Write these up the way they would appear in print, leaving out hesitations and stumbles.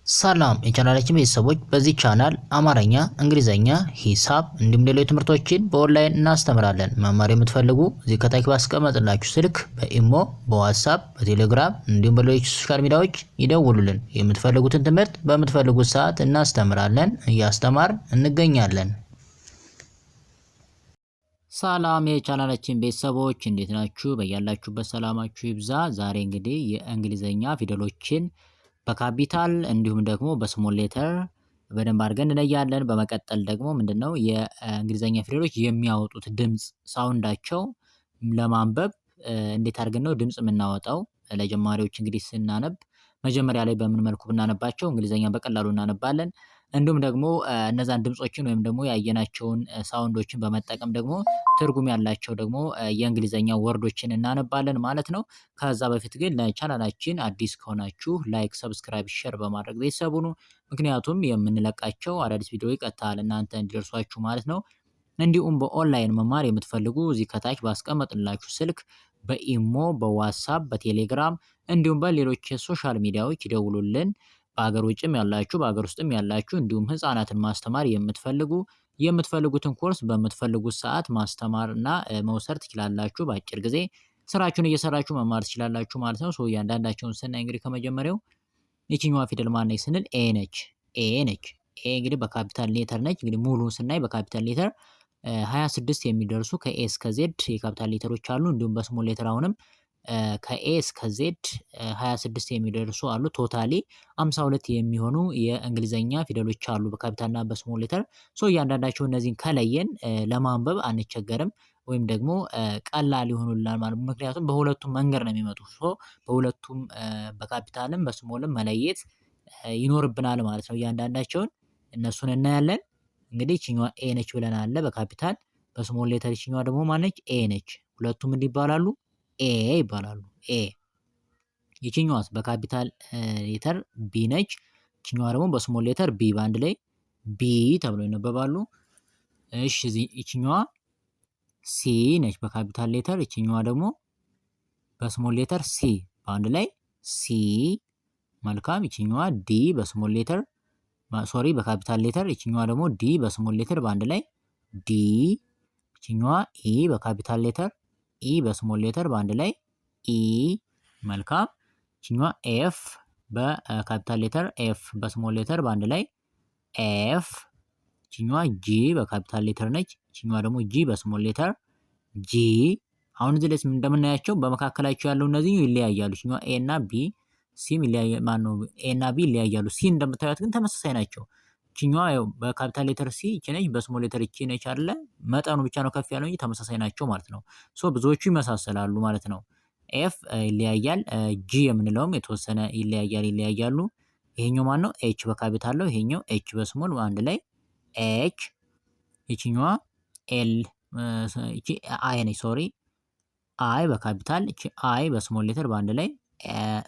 ሰላም የቻናላችን ቤተሰቦች፣ በዚህ ቻናል አማርኛ፣ እንግሊዘኛ፣ ሂሳብ እንዲሁም ሌሎች ትምህርቶችን በኦንላይን እናስተምራለን። መማር የምትፈልጉ እዚህ ከታች ባስቀመጥላችሁ ስልክ በኢሞ፣ በዋትስአፕ፣ በቴሌግራም እንዲሁም በሌሎች ሶሻል ሚዲያዎች ይደውሉልን። የምትፈልጉትን ትምህርት በምትፈልጉት ሰዓት እናስተምራለን፣ እያስተማርን እንገኛለን። ሰላም የቻናላችን ቤተሰቦች እንዴት ናችሁ? በያላችሁበት ሰላማችሁ ይብዛ። ዛሬ እንግዲህ የእንግሊዘኛ ፊደሎችን በካፒታል እንዲሁም ደግሞ በስሞል ሌተር በደንብ አድርገን እንለያለን። በመቀጠል ደግሞ ምንድነው የእንግሊዘኛ ፊደሎች የሚያወጡት ድምጽ ሳውንዳቸው ለማንበብ እንዴት አድርገን ነው ድምጽ የምናወጣው? ለጀማሪዎች እንግዲህ ስናነብ መጀመሪያ ላይ በምን መልኩ ብናነባቸው እንግሊዘኛ በቀላሉ እናነባለን። እንዲሁም ደግሞ እነዛን ድምጾችን ወይም ደግሞ ያየናቸውን ሳውንዶችን በመጠቀም ደግሞ ትርጉም ያላቸው ደግሞ የእንግሊዘኛ ወርዶችን እናነባለን ማለት ነው። ከዛ በፊት ግን ለቻናላችን አዲስ ከሆናችሁ ላይክ፣ ሰብስክራይብ፣ ሼር በማድረግ ቤተሰብ ሁኑ። ምክንያቱም የምንለቃቸው አዳዲስ ቪዲዮ ቀጥታ ለእናንተ እንዲደርሷችሁ ማለት ነው። እንዲሁም በኦንላይን መማር የምትፈልጉ እዚህ ከታች ባስቀመጥንላችሁ ስልክ በኢሞ፣ በዋትስአፕ፣ በቴሌግራም እንዲሁም በሌሎች የሶሻል ሚዲያዎች ይደውሉልን። በሀገር ውጭም ያላችሁ በሀገር ውስጥም ያላችሁ እንዲሁም ህፃናትን ማስተማር የምትፈልጉትን ኮርስ በምትፈልጉት ሰዓት ማስተማር እና መውሰድ ትችላላችሁ። በአጭር ጊዜ ስራችሁን እየሰራችሁ መማር ትችላላችሁ ማለት ነው። እያንዳንዳቸውን ስናይ እንግዲህ ከመጀመሪያው የትኛዋ ፊደል ማነች ስንል ኤ ነች። ኤ እንግዲህ በካፒታል ሌተር ነች። እንግዲህ ሙሉን ስናይ በካፒታል ሌተር 26 የሚደርሱ ከኤ እስከ ዜድ የካፒታል ሌተሮች አሉ። እንዲሁም በስሞል ሌተር አሁንም ከኤ እስከ ዜድ 26 የሚደርሱ አሉ። ቶታሊ 52 የሚሆኑ የእንግሊዘኛ ፊደሎች አሉ በካፒታልና በስሞል ሌተር። እያንዳንዳቸው እነዚህን ከለየን ለማንበብ አንቸገርም ወይም ደግሞ ቀላል ይሆኑልናል ማለት ነው። ምክንያቱም በሁለቱም መንገድ ነው የሚመጡ። በሁለቱም በካፒታልም በስሞልም መለየት ይኖርብናል ማለት ነው። እያንዳንዳቸውን እነሱን እናያለን። እንግዲህ ይችኛዋ ኤ ነች ብለናል በካፒታል። በስሞል ሌተር ይችኛዋ ደግሞ ማነች? ኤ ነች። ሁለቱም እንዲህ ይባላሉ፣ ኤ ይባላሉ። ኤ ይችኛዋስ በካፒታል ሌተር ቢ ነች። ይችኛዋ ደግሞ በስሞል ሌተር ቢ፣ በአንድ ላይ ቢ ተብሎ ይነበባሉ። እሺ ይችኛዋ ሲ ነች በካፒታል ሌተር። ይችኛዋ ደግሞ በስሞል ሌተር ሲ፣ በአንድ ላይ ሲ። መልካም። ይችኛዋ ዲ በስሞል ሌተር ሶሪ በካፒታል ሌተር። ይችኛዋ ደግሞ ዲ በስሞል ሌተር በአንድ ላይ ዲ። ይችኛዋ ኢ በካፒታል ሌተር፣ ኢ በስሞል ሌተር በአንድ ላይ ኢ። መልካም። ይችኛዋ ኤፍ በካፒታል ሌተር፣ ኤፍ በስሞል ሌተር በአንድ ላይ ኤፍ። ይችኛዋ ጂ በካፒታል ሌተር ነች። ይችኛዋ ደግሞ ጂ በስሞል ሌተር ጂ። አሁን እዚህ ላይ እንደምናያቸው በመካከላቸው ያለው እነዚህ ይለያያሉ። ይችኛዋ ኤ እና ቢ ሲም ይለያያል። ማነው ኤ እና ቢ ይለያያሉ። ሲ እንደምታዩት ግን ተመሳሳይ ናቸው። ይችኛዋ ያው በካፒታል ሌተር ሲ እቺ ነች፣ በስሞል ሌተር እቺ ነች አይደለ? መጠኑ ብቻ ነው ከፍ ያለው እንጂ ተመሳሳይ ናቸው ማለት ነው። ብዙዎቹ ይመሳሰላሉ ማለት ነው። ኤፍ ይለያያል። ጂ የምንለውም የተወሰነ ይለያያሉ። ይሄኛው ማን ነው? ኤች በካፒታል ነው። ይሄኛው ኤች በስሞል አንድ ላይ ኤች። ይችኛዋ ኤል እቺ አይ ነች። ሶሪ አይ በካፒታል፣ እቺ አይ በስሞል ሌተር በአንድ ላይ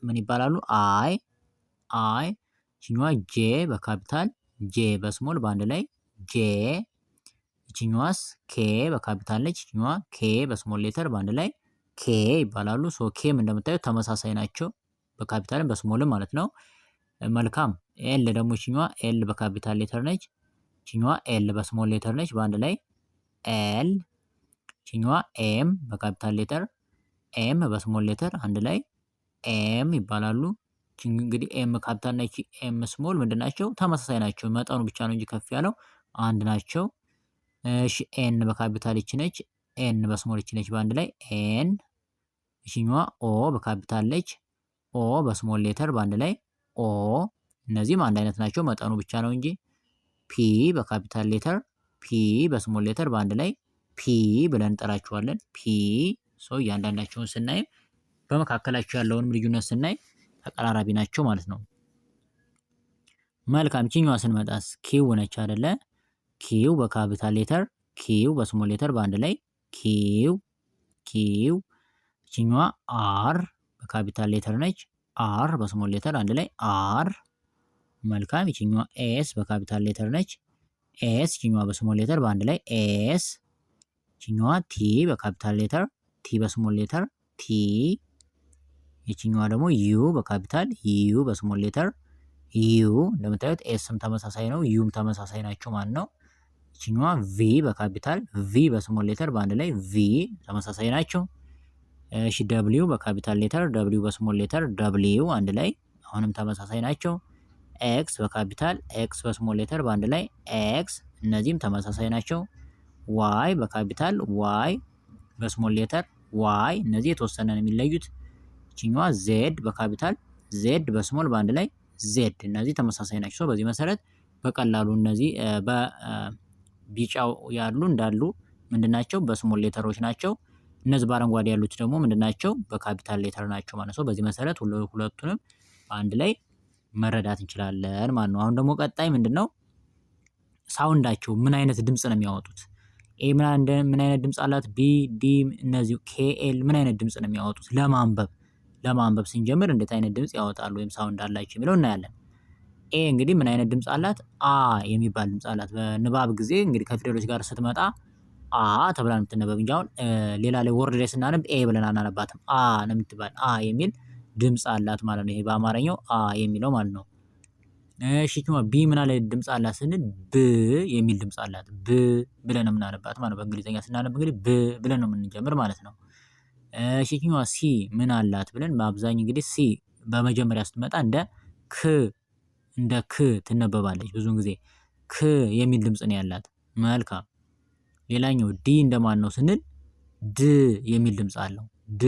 ምን ይባላሉ? አይ። ይችኛዋ ጄ በካፒታል፣ ጄ በስሞል በአንድ ላይ ጄ። ይችኛዋስ ኬ በካፒታል ነች። ይችኛዋ ኬ በስሞል ሌተር በአንድ ላይ ኬ ይባላሉ። ኬም እንደምታዩት ተመሳሳይ ናቸው በካፒታልም በስሞልም ማለት ነው። መልካም። ኤል ደግሞ ይችኛዋ ኤል በካፒታል ሌተር ነች። ይችኛዋ ኤል በስሞል ሌተር ነች በአንድ ላይ ኤል። ይችኛዋ ኤም በካፒታል ሌተር፣ ኤም በስሞል ሌተር አንድ ላይ ኤም ይባላሉ። እንግዲህ ኤም ካፒታል እና ኤም ስሞል ምንድን ናቸው? ተመሳሳይ ናቸው። መጠኑ ብቻ ነው እንጂ ከፍ ያለው አንድ ናቸው። እሺ ኤን በካፒታል ይች ነች፣ ኤን በስሞል ይች ነች በአንድ ላይ ኤን። ይችኛዋ ኦ በካፒታል ነች፣ ኦ በስሞል ሌተር በአንድ ላይ ኦ። እነዚህም አንድ አይነት ናቸው፣ መጠኑ ብቻ ነው እንጂ። ፒ በካፒታል ሌተር፣ ፒ በስሞል ሌተር በአንድ ላይ ፒ ብለን እንጠራቸዋለን። ፒ። እያንዳንዳቸውን ስናይ በመካከላቸው ያለውንም ልዩነት ስናይ ተቀራራቢ ናቸው ማለት ነው። መልካም። ይችኛዋ ስንመጣስ ኪው ነች አይደለ? ኪው በካፒታል ሌተር፣ ኪው በስሞል ሌተር በአንድ ላይ ኪው። ይችኛዋ አር በካፒታል ሌተር ነች፣ አር በስሞል ሌተር አንድ ላይ አር። መልካም። ይችኛዋ ኤስ በካፒታል ሌተር ነች፣ ኤስ። ይችኛዋ በስሞል ሌተር በአንድ ላይ ኤስ። ይችኛዋ ቲ በካፒታል ሌተር፣ ቲ በስሞል ሌተር ቲ። ይችኛዋ ደግሞ ዩ በካፒታል ዩ በስሞል ሌተር ዩ እንደምታዩት ኤስም ተመሳሳይ ነው፣ ዩም ተመሳሳይ ናቸው ማለት ነው። ይችኛዋ ቪ በካፒታል ቪ በስሞል ሌተር በአንድ ላይ ቪ ተመሳሳይ ናቸው። እሺ ደብሊው በካፒታል ሌተር ደብሊው በስሞል ሌተር ደብሊው አንድ ላይ አሁንም ተመሳሳይ ናቸው። ኤክስ በካፒታል ኤክስ በስሞል ሌተር በአንድ ላይ ኤክስ እነዚህም ተመሳሳይ ናቸው። ዋይ በካፒታል ዋይ በስሞል ሌተር ዋይ እነዚህ የተወሰነ ነው የሚለዩት። ይችኛዋ ዜድ በካፒታል ዜድ በስሞል በአንድ ላይ ዜድ እነዚህ ተመሳሳይ ናቸው። በዚህ መሰረት በቀላሉ እነዚህ በቢጫው ያሉ እንዳሉ ምንድናቸው? በስሞል ሌተሮች ናቸው። እነዚህ በአረንጓዴ ያሉት ደግሞ ምንድናቸው? በካፒታል ሌተር ናቸው ማለት ነው። በዚህ መሰረት ሁለቱንም በአንድ ላይ መረዳት እንችላለን ማለት ነው። አሁን ደግሞ ቀጣይ ምንድነው? ሳውንዳቸው ምን አይነት ድምጽ ነው የሚያወጡት? ኤ ምን አይነት ድምጽ አላት? ቢ ዲ እነዚህ ኬኤል ምን አይነት ድምጽ ነው የሚያወጡት? ለማንበብ ስንጀምር እንዴት አይነት ድምጽ ያወጣሉ ወይም ሳውንድ አላቸው የሚለው እናያለን። ኤ እንግዲህ ምን አይነት ድምጽ አላት? አ የሚባል ድምጽ አላት። በንባብ ጊዜ እንግዲህ ከፊደሎች ጋር ስትመጣ አ ተብላ ነው የምትነበብ እንጂ አሁን ሌላ ላይ ወርድ ላይ ስናነብ ኤ ብለን አናነባትም። አ ነው የምትባል። አ የሚል ድምጽ አላት ማለት ነው። ይሄ በአማርኛው አ የሚለው ማለት ነው። እሺ ቢ ምን አለ ድምጽ አላት ስንል ብ የሚል ድምጽ አላት። ብ ብለን ነው የምናነባት ማለት ነው። በእንግሊዘኛ ስናነብ እንግዲህ ብ ብለን ነው የምንጀምር ማለት ነው። እሺ ሲ ምን አላት ብለን በአብዛኛው እንግዲህ ሲ በመጀመሪያ ስትመጣ እንደ ክ ትነበባለች። ብዙውን ጊዜ ክ የሚል ድምጽ ነው ያላት። መልካም። ሌላኛው ዲ እንደማን ነው ስንል ድ የሚል ድምጽ አለው። ድ።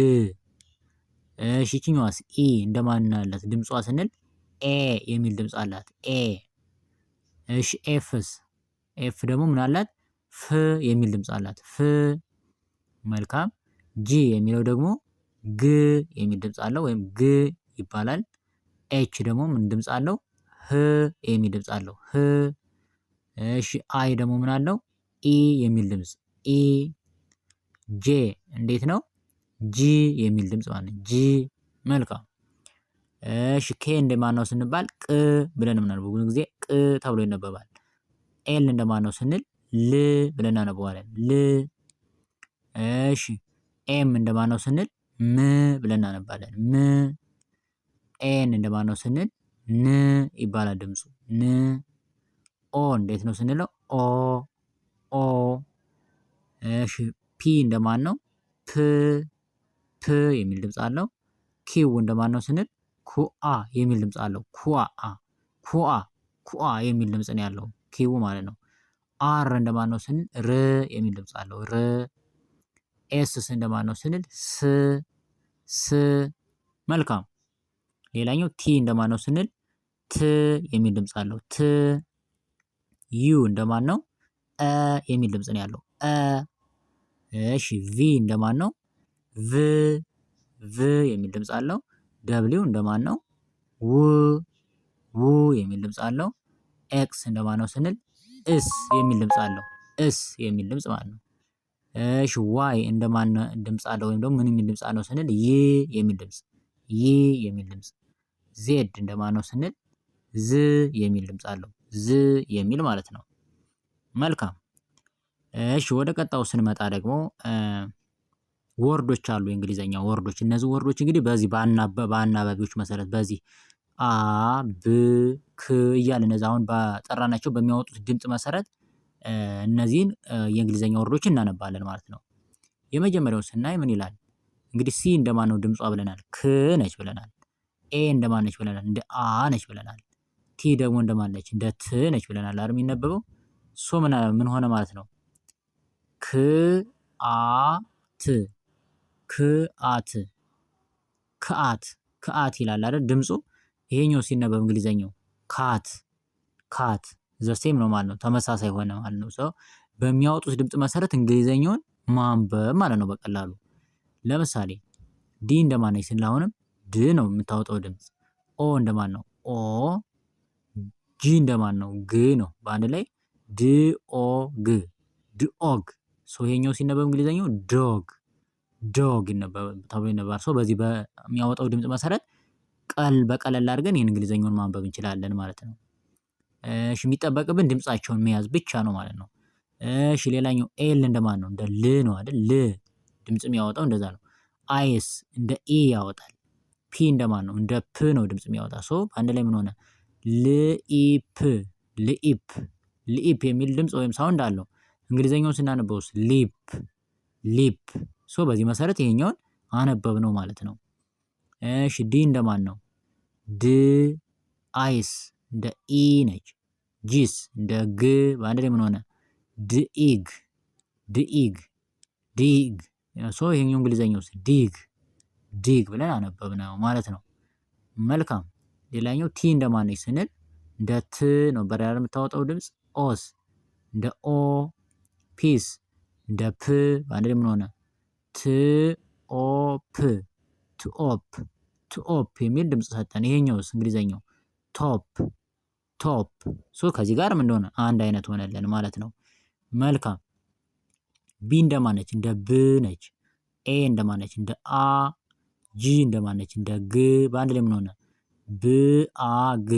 እሺ ይችኛዋስ ኢ እንደማን አላት ድምጿ ስንል ኤ የሚል ድምጽ አላት። ኤ። እሺ ኤፍ ደግሞ ምን አላት? ፍ የሚል ድምጽ አላት። ፍ። መልካም። ጂ የሚለው ደግሞ ግ የሚል ድምጽ አለው ወይም ግ ይባላል። ኤች ደግሞ ምን ድምጽ አለው? ህ የሚል ድምጽ አለው። ህ። እሺ አይ ደግሞ ምን አለው? ኢ የሚል ድምጽ ኢ። ጄ እንዴት ነው? ጂ የሚል ድምጽ ማለት ጂ። መልካም። እሺ ኬ እንደማን ነው ስንባል ቅ ብለን የምናነበው ብዙ ጊዜ ቅ ተብሎ ይነበባል። ኤል እንደማን ነው ስንል ል ብለን እናነበዋለን። ል። እሺ ኤም እንደማን ነው ስንል ም ብለን እናነባለን። ም። ኤን እንደማን ነው ስንል ን ይባላል ድምፁ ን። ኦ እንዴት ነው ስንለው ኦ ኦ። እሺ ፒ እንደማን ነው? ፕ የሚል ድምጽ አለው። ኪው እንደማን ነው ስንል ኩአ የሚል ድምጽ አለው። ኩአ የሚል ድምጽ ነው ያለው ኪው ማለት ነው። አር እንደማን ነው ስንል ር የሚል ድምጽ አለው። ር። ኤስስ እንደማን ነው ስንል ስ። መልካም። ሌላኛው ቲ እንደማን ነው ስንል ት የሚል ድምጽ አለው። ት። ዩ እንደማን ነው? የሚል ድምጽ ነው ያለው። እሺ ቪ እንደማን ነው? ቭ የሚል ድምጽ አለው። ደብሊው እንደማን ነው? ው የሚል ድምጽ አለው። ኤክስ እንደማን ነው ስንል እስ የሚል ድምጽ አለው። እስ የሚል ድምጽ ማለት ነው። እሺ ዋይ እንደማን ድምጽ አለው ወይም ደግሞ ምን የሚል ድምጽ አለው ስንል ይ የሚል ድምጽ የሚል ድምጽ። ዜድ እንደማን ነው ስንል ዝ የሚል ድምጽ አለው። ዝ የሚል ማለት ነው። መልካም። እሺ ወደ ቀጣው ስንመጣ ደግሞ ወርዶች አሉ የእንግሊዘኛ ወርዶች። እነዚህ ወርዶች እንግዲህ በዚህ በአናባቢዎች መሰረት በዚህ አ ብ ክ እያለ እነዚህ አሁን በጠራናቸው በሚያወጡት ድምጽ መሰረት እነዚህን የእንግሊዘኛ ወርዶችን እናነባለን ማለት ነው። የመጀመሪያው ስናይ ምን ይላል? እንግዲህ ሲ እንደማን ነው ድምጿ ብለናል። ክ ነች ብለናል። ኤ እንደማን ነች ብለናል። እንደ አ ነች ብለናል። ቲ ደግሞ እንደማን ነች? እንደ ት ነች ብለናል አይደል የሚነበበው። ሶ ምን ሆነ ማለት ነው? ክ አ ት ክአት ክአት ይላል አይደል ድምፁ። ይሄኛው ሲነበብ እንግሊዘኛው ካት ዘሴም ነው ማለት ነው። ተመሳሳይ ሆነ ማለት ነው። ሰው በሚያወጡት ድምጽ መሰረት እንግሊዘኛውን ማንበብ ማለት ነው በቀላሉ። ለምሳሌ ዲ እንደማን ነች ስንል አሁንም ድ ነው የምታወጣው ድምጽ። ኦ እንደማን ነው? ኦ። ጂ እንደማን ነው? ግ ነው። በአንድ ላይ ድኦግ ድኦግ። ሶ ይሄኛው ሲነበብ እንግሊዘኛው ዶግ ተብሎ ይነበባል። ሶ በዚህ በሚያወጣው ድምጽ መሰረት በቀለል አድርገን ይህን እንግሊዘኛውን ማንበብ እንችላለን ማለት ነው። እሺ የሚጠበቅብን ድምጻቸውን መያዝ ብቻ ነው ማለት ነው። እሺ ሌላኛው ኤል እንደማን ነው? እንደ ል ነው አይደል? ል ድምጽ የሚያወጣው እንደዛ ነው። አይስ እንደ ኢ ያወጣል። ፒ እንደማን ነው? እንደ ፕ ነው ድምጽ የሚያወጣ። ሶ አንድ ላይ ምን ሆነ? ልኢፕ ልኢፕ ልኢፕ የሚል ድምፅ ወይም ሳውንድ አለው። እንግሊዘኛውን ስናነበውስ ሊፕ ሊፕ። ሶ በዚህ መሰረት ይሄኛውን አነበብ ነው ማለት ነው። እሺ ዲ እንደማን ነው? ድ አይስ እንደ ኢ ነች። ጂስ እንደ ግ በአንድ ላይ ምን ሆነ? ድኢግ ድኢግ ዲግ። ሶ ይሄኛው እንግሊዘኛው ዲግ ዲግ ብለን አነበብነው ማለት ነው። መልካም። ሌላኛው ቲ እንደማን ነች ስንል እንደ ት ነው በራር የምታወጣው ድምፅ። ኦስ እንደ ኦ። ፒስ እንደ ፕ በአንድ ላይ ምን ሆነ? ት ኦ ፕ ትኦፕ ትኦፕ የሚል ድምፅ ሰጠን። ይሄኛውስ እንግሊዘኛው ቶፕ ቶፕ። ሶ ከዚህ ጋር ምን እንደሆነ አንድ አይነት ሆነልን ማለት ነው። መልካም። ቢ እንደማን ነች? እንደ ብ ነች። ኤ እንደማን ነች? እንደ አ። ጂ እንደማን ነች? እንደ ግ በአንድ ላይ ምን ሆነ? ብአግ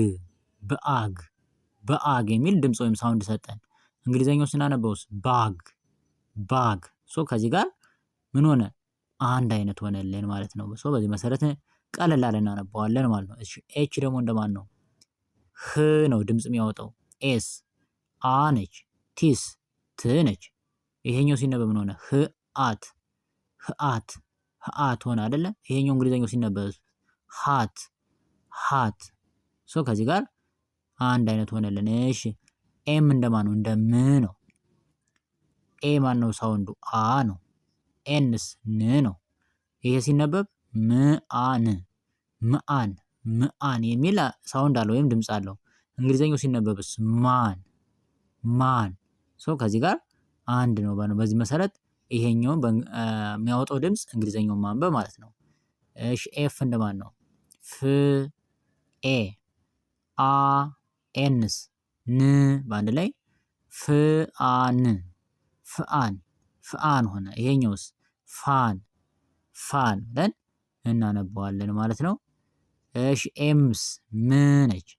በአግ በአግ የሚል ድምፅ ወይም ሳውንድ ሰጠን። እንግሊዘኛው ስናነበውስ ባግ ባግ። ሶ ከዚህ ጋር ምን ሆነ? አንድ አይነት ሆነልን ማለት ነው። ሶ በዚህ መሰረት ቀለል አለ እናነበዋለን ማለት ነው። እሺ ኤች ደግሞ እንደማን ነው? ህ ነው ድምፅ የሚያወጣው። ኤስ አ ነች። ቲስ ት ነች። ይሄኛው ሲነበብ ምን ሆነ? ህአት ህአት ህአት ሆነ አይደለ? ይሄኛው እንግሊዘኛው ሲነበብ ሃት ሃት። ሶ ከዚህ ጋር አንድ አይነት ሆነልን። እሺ ኤም እንደማን ነው? እንደ ም ነው። ኤ ማን ነው ሳውንዱ? አ ነው። ኤንስ ን ነው። ይሄ ሲነበብ ምአን ምአን ምአን የሚል ሳውንድ አለው ወይም ድምፅ አለው። እንግሊዘኛው ሲነበብስ ማን ማን። ሶ ከዚህ ጋር አንድ ነው። በዚህ መሰረት ይሄኛውን የሚያወጣው ድምፅ እንግሊዘኛውን ማንበብ ማለት ነው። እሺ ኤፍ እንደማን ነው? ፍ ኤ አ ኤንስ ን በአንድ ላይ ፍአን ፍአን ፍአን ሆነ። ይሄኛውስ ፋን ፋን ብለን እናነበዋለን ማለት ነው። እሺ ኤምስ ም ነች።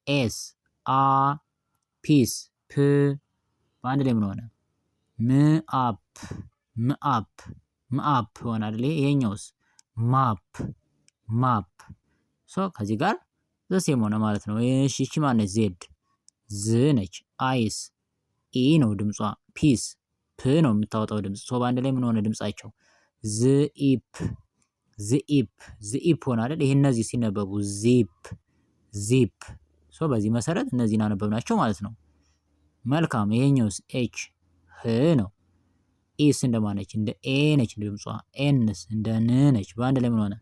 ኤስ አ ፒስ ፕ በአንድ ላይ ምን ሆነ? ምአፕ ምአፕ ምአፕ ሆነ አይደል? ይሄኛውስ ማፕ ማፕ። ሶ ከዚህ ጋር ዘሴም ሆነ ማለት ነው። እሺ እቺ ማነች? ዜድ ዝ ነች። አይስ ኢ ነው ድምጿ። ፒስ ፕ ነው የምታወጣው ድምፅ። ሶ በአንድ ላይ ምን ሆነ ድምጻቸው? ዝኢፕ ዝኢፕ ዝኢፕ ሆነ አይደል? ይሄ እነዚህ ሲነበቡ ዚፕ ዚፕ። ሶ በዚህ መሰረት እነዚህን አነበብናቸው ማለት ነው። መልካም። ይሄኛውስ ኤች ህ ነው። ኢስ እንደማነች? እንደ ኤ ነች ድምጿ። ኤንስ እንደ ን ነች። በአንድ ላይ ምን ሆነ?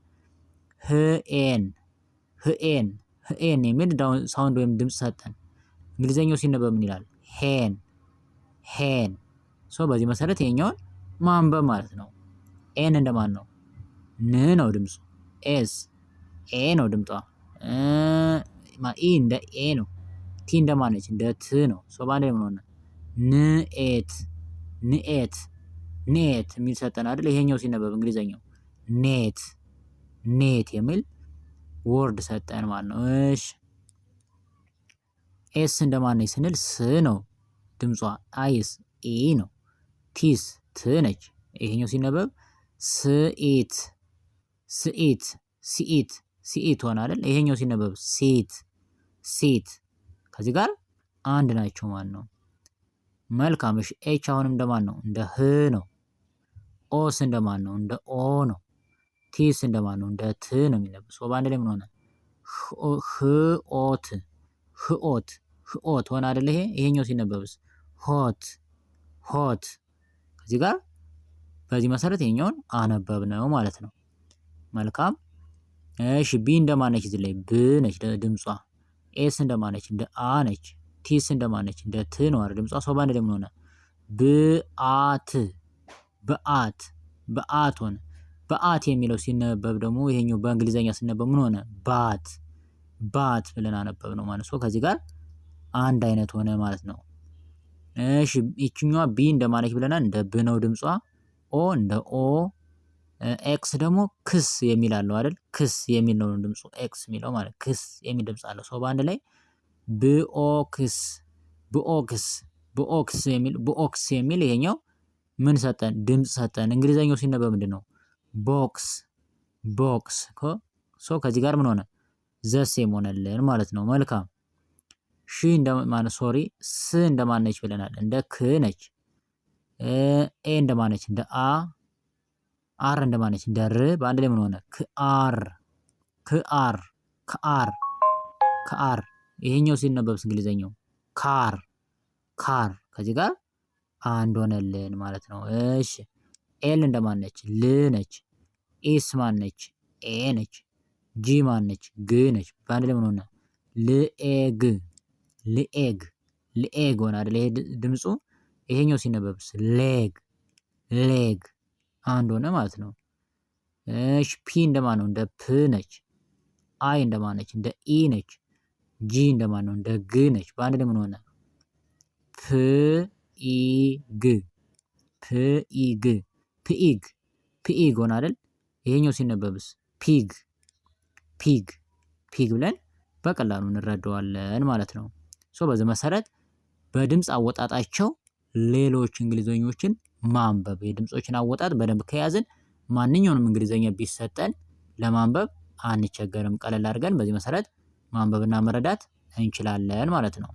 ህኤን ህኤን ህኤን የሚል ሳውንድ ወይም ድምፅ ሰጠን። እንግሊዘኛው ሲነበብ ምን ይላል? ሄን ሄን። ሶ በዚህ መሰረት ይሄኛውን ማንበብ ማለት ነው። ኤን እንደማን ነው? ን ነው ድምፁ። ኤስ ኤ ነው ድምጧ። ኢ እንደ ኤ ነው። ቲ እንደማነች? እንደ ት ነው። ሶ በአንድ ላይ ምን ሆነ? ንኤት ንኤት ኔት የሚል ሰጠን አይደል? ይሄኛው ሲነበብ እንግሊዘኛው ኔት ኔት የሚል ወርድ ሰጠን ማለት ነው። እሺ ኤስ እንደማነች ስንል ስ ነው ድምጿ። አይስ ኢ ነው። ቲስ ት ነች። ይሄኛው ሲነበብ ስኢት ስኢት ሲኢት ሲኢት ሆነ አይደል? ይሄኛው ሲነበብ ሲት ሲት። ከዚህ ጋር አንድ ናቸው ማለት ነው። መልካም። እሺ ኤች አሁንም እንደማን ነው? እንደ ህ ነው። ኦስ እንደማን ነው? እንደ ኦ ነው። ቲስ እንደማን ነው? እንደ ት ነው የሚነበብ። ሶ በአንድ ላይ ምን ሆነ? ህኦት ህኦት ህኦት ሆነ አይደል? ይሄኛው ሲነበብስ ሆት ሆት። ከዚህ ጋር በዚህ መሰረት ይሄኛውን አነበብ ነው ማለት ነው። መልካም። እሺ ቢ እንደማነች? እዚህ ላይ ብ ነች ድምጿ። ኤስ እንደማነች? እንደ አ ነች። ቲስ እንደማነች? እንደ ት ነው አይደል ድምጿ። ሶ በአንድ ላይ ምን ሆነ? ብአት በአት በአት ሆነ። በአት የሚለው ሲነበብ ደግሞ ይሄኛው በእንግሊዘኛ ሲነበብ ምን ሆነ? ባት ባት ብለን አነበብ ነው ማለት ነው። ከዚህ ጋር አንድ አይነት ሆነ ማለት ነው። እሺ ይችኛዋ ቢ እንደማነች ብለናል? እንደ ብ ነው ድምጿ። ኦ እንደ ኦ። ኤክስ ደግሞ ክስ የሚል አለው አይደል? ክስ የሚል ነው ድምፁ። ኤክስ የሚለው ማለት ክስ የሚል ድምፅ አለው። ሶ በአንድ ላይ ብኦክስ ብኦክስ ብኦክስ የሚል ብኦክስ የሚል ይሄኛው ምን ሰጠን? ድምፅ ሰጠን። እንግሊዘኛው ሲነበብ ምንድን ነው? ቦክስ ቦክስ። ሶ ከዚህ ጋር ምን ሆነ? ዘሴም ሆነልን ማለት ነው። መልካም እንደማነች ሶሪ ስ እንደማነች ብለናል፣ እንደ ክ ነች። ኤ እንደማነች እንደ አ፣ አር እንደማነች እንደ ር። በአንድ ላይ ምን ሆነ? ክአር ክአር ከአር ከአር። ይሄኛው ሲነበብስ እንግሊዘኛው ካር ካር። ከዚህ ጋር አንድ ሆነልን ማለት ነው። እሺ ኤል እንደማነች? ል ነች። ኤስ ማነች? ኤ ነች። ጂ ማነች? ግ ነች። በአንድ ላይ ምን ሆነ? ልኤግ ልኤግ ልኤግ ሆነ አይደል? ይሄ ድምፁ። ይሄኛው ሲነበብስ ሌግ ሌግ አንድ ሆነ ማለት ነው። እሺ ፒ እንደማን ነው? እንደ ፕ ነች። አይ እንደማን ነች? እንደ ኢ ነች። ጂ እንደማን ነው? እንደ ግ ነች። በአንድ ላይ ምን ሆነ? ፕ ኢ ግ ፕኢግ ፕኢግ ፕኢግ ሆነ አይደል? ይሄኛው ሲነበብስ ፒግ ፒግ ፒግ ብለን በቀላሉ እንረዳዋለን ማለት ነው። በዚህ መሰረት በድምፅ አወጣጣቸው ሌሎች እንግሊዘኞችን ማንበብ፣ የድምፆችን አወጣጥ በደንብ ከያዝን ማንኛውንም እንግሊዘኛ ቢሰጠን ለማንበብ አንቸገርም። ቀለል አድርገን በዚህ መሰረት ማንበብና መረዳት እንችላለን ማለት ነው።